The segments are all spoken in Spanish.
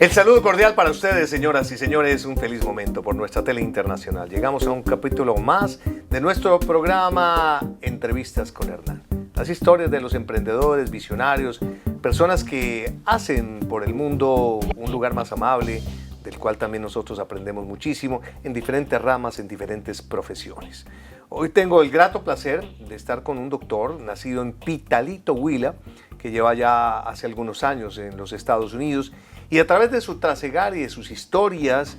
El saludo cordial para ustedes, señoras y señores. Un feliz momento por nuestra tele internacional. Llegamos a un capítulo más de nuestro programa Entrevistas con Hernán. Las historias de los emprendedores, visionarios, personas que hacen por el mundo un lugar más amable, del cual también nosotros aprendemos muchísimo en diferentes ramas, en diferentes profesiones. Hoy tengo el grato placer de estar con un doctor nacido en Pitalito, Huila, que lleva ya hace algunos años en los Estados Unidos, y a través de su trasegar y de sus historias,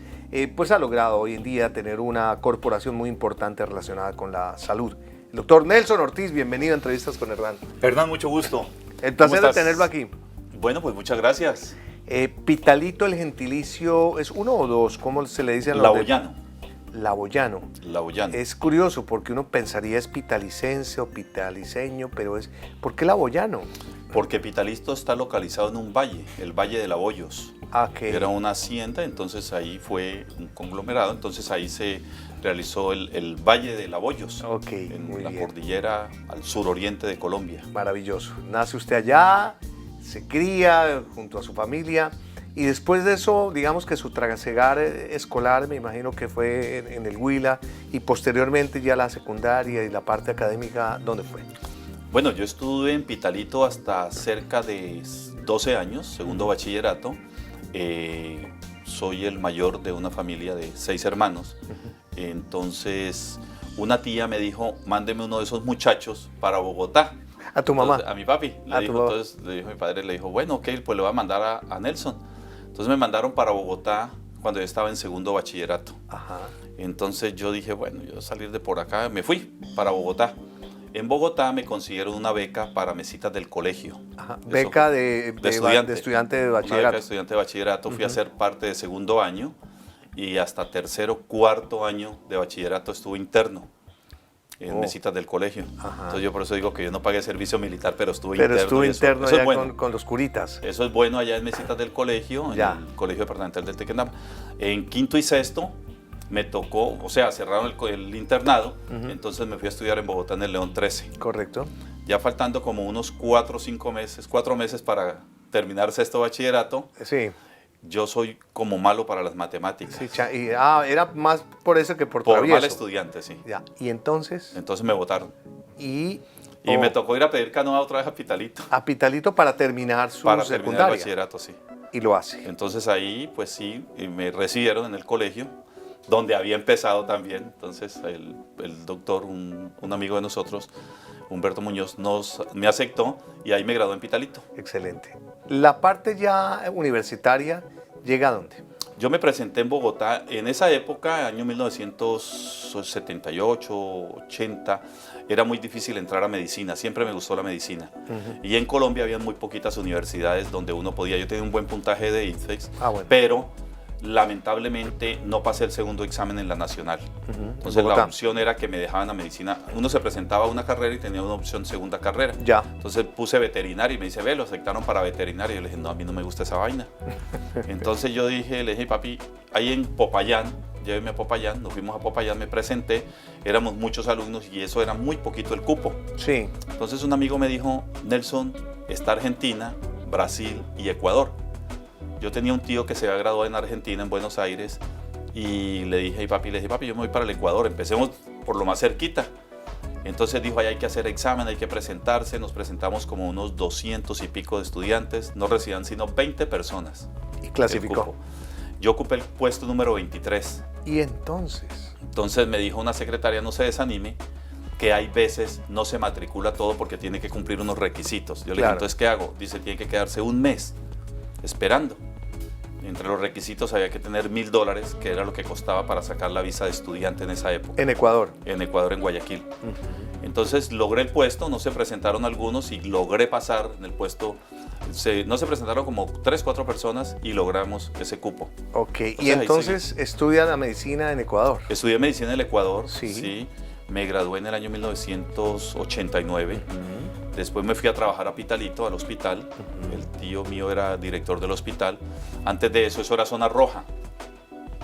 pues ha logrado hoy en día tener una corporación muy importante relacionada con la salud. El doctor Nelson Ortiz, bienvenido a Entrevistas con Hernán. Hernán, mucho gusto. El placer de tenerlo aquí. Bueno, pues muchas gracias. Pitalito, el gentilicio, ¿es uno o dos? ¿Cómo se le dice a los Laboyano. Laboyano. Laboyano. Es curioso porque uno pensaría es pitalicense o pitaliceño, pero es... ¿Por qué Laboyano? Porque Pitalito está localizado en un valle, el Valle de Laboyos. Okay. Era una hacienda, entonces ahí fue un conglomerado, entonces ahí se realizó el Valle de Laboyos, en la cordillera al suroriente de Colombia. Maravilloso. Nace usted allá, se cría junto a su familia y después de eso, digamos que su trasegar escolar, me imagino que fue en el Huila y posteriormente ya la secundaria y la parte académica, ¿dónde fue? Bueno, yo estuve en Pitalito hasta cerca de 12 años, segundo bachillerato. Soy el mayor de una familia de 6 hermanos. Entonces, una tía me dijo, mándeme uno de esos muchachos para Bogotá. ¿A tu mamá? Entonces, a mi papi. Entonces, le dijo mi padre, le dijo, bueno, ok, pues le voy a mandar a Nelson. Entonces me mandaron para Bogotá cuando yo estaba en segundo bachillerato. Ajá. Entonces yo dije, bueno, yo salir de por acá, me fui para Bogotá. En Bogotá me consiguieron una beca para mesitas del colegio. Ajá. Beca de estudiante de bachillerato. Una beca de estudiante de bachillerato. Fui a ser parte de segundo año y hasta tercero, cuarto año de bachillerato estuve interno en mesitas del colegio. Ajá. Entonces yo por eso digo que yo no pagué servicio militar, pero estuve interno. Pero estuve interno allá es bueno. con los curitas. Eso es bueno allá en mesitas del colegio, en el Colegio Departamental del Tequendama. En quinto y sexto me tocó, o sea, cerraron el internado, entonces me fui a estudiar en Bogotá en el León 13. Correcto. Ya faltando como unos 4 meses para terminar sexto bachillerato. Sí. Yo soy como malo para las matemáticas. Sí, era más por eso que por travieso. Por mal estudiante, sí. Ya. ¿Y entonces? Entonces me votaron. Y me tocó ir a pedir canoa otra vez a Pitalito. A Pitalito para terminar su secundaria. Para terminar el bachillerato, sí. Y lo hace. Entonces ahí, pues sí, me recibieron en el colegio, donde había empezado también. Entonces el doctor, un amigo de nosotros, Humberto Muñoz, me aceptó y ahí me gradué en Pitalito. Excelente. La parte ya universitaria, ¿llega a dónde? Yo me presenté en Bogotá en esa época, año 1978, 80, era muy difícil entrar a medicina, siempre me gustó la medicina. Y en Colombia había muy poquitas universidades donde uno podía, yo tenía un buen puntaje de INFEX, bueno. Pero lamentablemente no pasé el segundo examen en la nacional. Entonces la opción era que me dejaban a medicina. Uno se presentaba a una carrera y tenía una opción segunda carrera. Ya. Entonces puse veterinaria y me dice, ve, lo aceptaron para veterinaria. Y yo le dije, no, a mí no me gusta esa vaina. Entonces yo le dije, papi, ahí en Popayán, lléveme a Popayán. Nos fuimos a Popayán, me presenté. Éramos muchos alumnos y eso era muy poquito el cupo. Sí. Entonces un amigo me dijo, Nelson, está Argentina, Brasil y Ecuador. Yo tenía un tío que se había graduado en Argentina, en Buenos Aires, y le dije, papi, yo me voy para el Ecuador, empecemos por lo más cerquita. Entonces dijo, ahí hay que hacer examen, hay que presentarse, nos presentamos como unos 200 y pico de estudiantes, no recibían sino 20 personas. ¿Y clasificó? Yo ocupé el puesto número 23. ¿Y entonces? Entonces me dijo una secretaria, no se desanime, que hay veces no se matricula todo porque tiene que cumplir unos requisitos. Yo le dije, entonces, ¿qué hago? Dice, tiene que quedarse un mes esperando. Entre los requisitos había que tener $1000, que era lo que costaba para sacar la visa de estudiante en esa época. ¿En Ecuador? En Ecuador, en Guayaquil. Entonces logré el puesto, no se presentaron algunos y logré pasar en el puesto. No se presentaron como 3-4 personas y logramos ese cupo. Ok, y entonces estudia la medicina en Ecuador. Estudié medicina en el Ecuador, sí. Me gradué en el año 1989. Después me fui a trabajar a Pitalito, al hospital. El tío mío era director del hospital. Antes de eso era zona roja.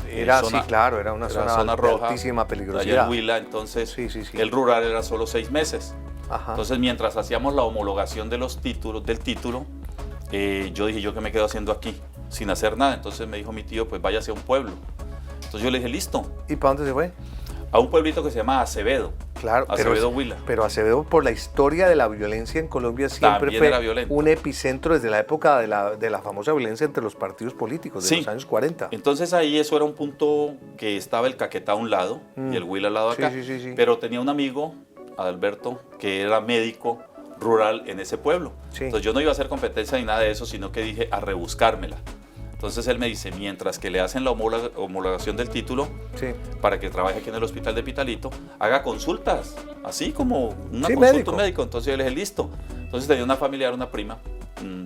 Sí, claro, era una zona roja, de altísima peligrosidad. Allá en Huila, entonces el rural era solo 6 meses. Ajá. Entonces mientras hacíamos la homologación de del título, yo dije, ¿yo qué me quedo haciendo aquí? sin hacer nada. Entonces me dijo mi tío, pues váyase a un pueblo. Entonces yo le dije, listo. ¿Y para dónde se fue? A un pueblito que se llama Acevedo. Claro, Acevedo, Huila. Pero Acevedo, por la historia de la violencia en Colombia, siempre También fue era violento. un epicentro desde la época de la famosa violencia entre los partidos políticos de los años 40. Entonces ahí eso era un punto que estaba el Caquetá a un lado y el Huila al lado Sí, acá. sí. Pero tenía un amigo, Adalberto, que era médico rural en ese pueblo. Sí. Entonces yo no iba a hacer competencia ni nada de eso, sino que dije a rebuscármela. Entonces él me dice, mientras que le hacen la homologación del título, Sí. para que trabaje aquí en el hospital de Pitalito, haga consultas, así como una Sí, consulta médico. médico. Entonces yo le dije, listo. Entonces tenía una familiar, una prima,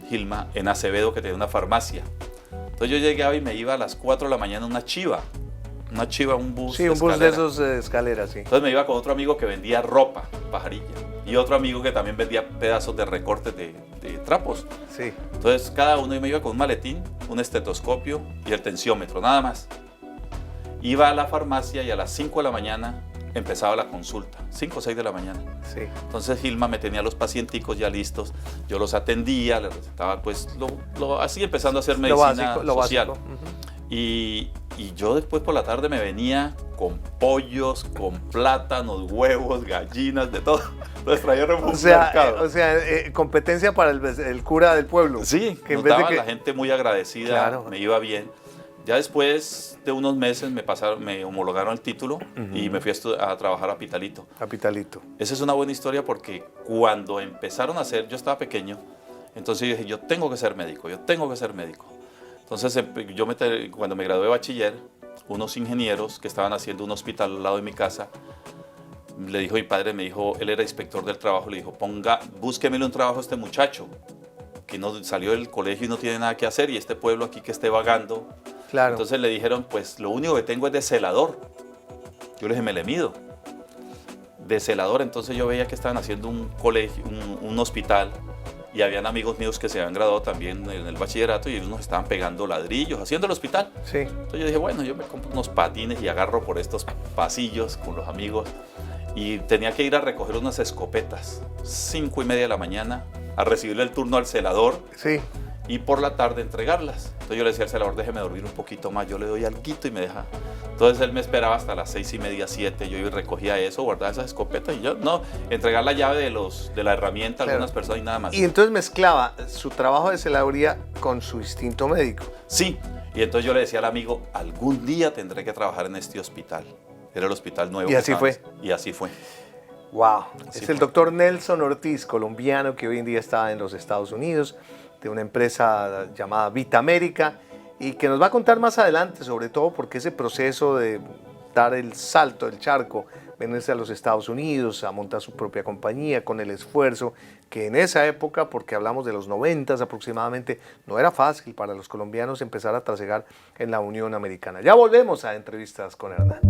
Gilma, en Acevedo, que tenía una farmacia. Entonces yo llegaba y me iba a las 4 de la mañana una chiva, un bus. Sí, un bus de esos escaleras, sí. Entonces me iba con otro amigo que vendía ropa, pajarilla, y otro amigo que también vendía pedazos de recortes de trapos. Sí. Entonces cada uno me iba con un maletín, un estetoscopio y el tensiómetro, nada más. Iba a la farmacia y a las 5 de la mañana empezaba la consulta, 5 o 6 de la mañana. Sí. Entonces Gilma me tenía los pacienticos ya listos, yo los atendía, les recetaba pues así empezando a hacer medicina Lo social. básico. Ujú. Y yo después por la tarde me venía con pollos, con plátanos, huevos, gallinas, de todo. Entonces traía O sea, competencia para el cura del pueblo. Sí, que en nos vez de daban que... la gente muy agradecida, Claro. me iba bien. Ya después de unos meses me homologaron el título y me fui a trabajar a Pitalito. Capitalito. Esa es una buena historia porque cuando empezaron a hacer, yo estaba pequeño, entonces yo dije, yo tengo que ser médico, yo tengo que ser médico. Entonces cuando me gradué de bachiller, unos ingenieros que estaban haciendo un hospital al lado de mi casa, le dijo mi padre, me dijo, él era inspector del trabajo, le dijo, búsquemele un trabajo a este muchacho, que no salió del colegio y no tiene nada que hacer, y este pueblo aquí que esté vagando. Claro. Entonces le dijeron, pues lo único que tengo es de celador. Yo le dije, me le mido. De celador, entonces yo veía que estaban haciendo un colegio, un hospital, y habían amigos míos que se habían graduado también en el bachillerato y ellos nos estaban pegando ladrillos, haciendo el hospital. Sí. Entonces yo dije, bueno, yo me compro unos patines y agarro por estos pasillos con los amigos, y tenía que ir a recoger unas escopetas, 5:30 de la mañana, a recibirle el turno al celador. Sí. Y por la tarde entregarlas. Entonces yo le decía al celador, déjeme dormir un poquito más, yo le doy alguito y me deja. Entonces él me esperaba hasta las 6:30, 7, yo iba y recogía eso, guardaba esas escopetas y yo, no, entregar la llave de la herramienta a algunas personas y nada más. Y entonces mezclaba su trabajo de celaduría con su instinto médico. Sí, y entonces yo le decía al amigo, algún día tendré que trabajar en este hospital. Era el hospital nuevo. Y así fue. Y así fue. Wow. Así Es fue. el doctor Nelson Ortiz, colombiano, que hoy en día está en los Estados Unidos, de una empresa llamada Vitamérica, y que nos va a contar más adelante, sobre todo porque ese proceso de dar el salto, el charco, venirse a los Estados Unidos, a montar su propia compañía, con el esfuerzo que en esa época, porque hablamos de los 90 aproximadamente, no era fácil para los colombianos empezar a trasegar en la Unión Americana. Ya volvemos a Entrevistas con Hernán.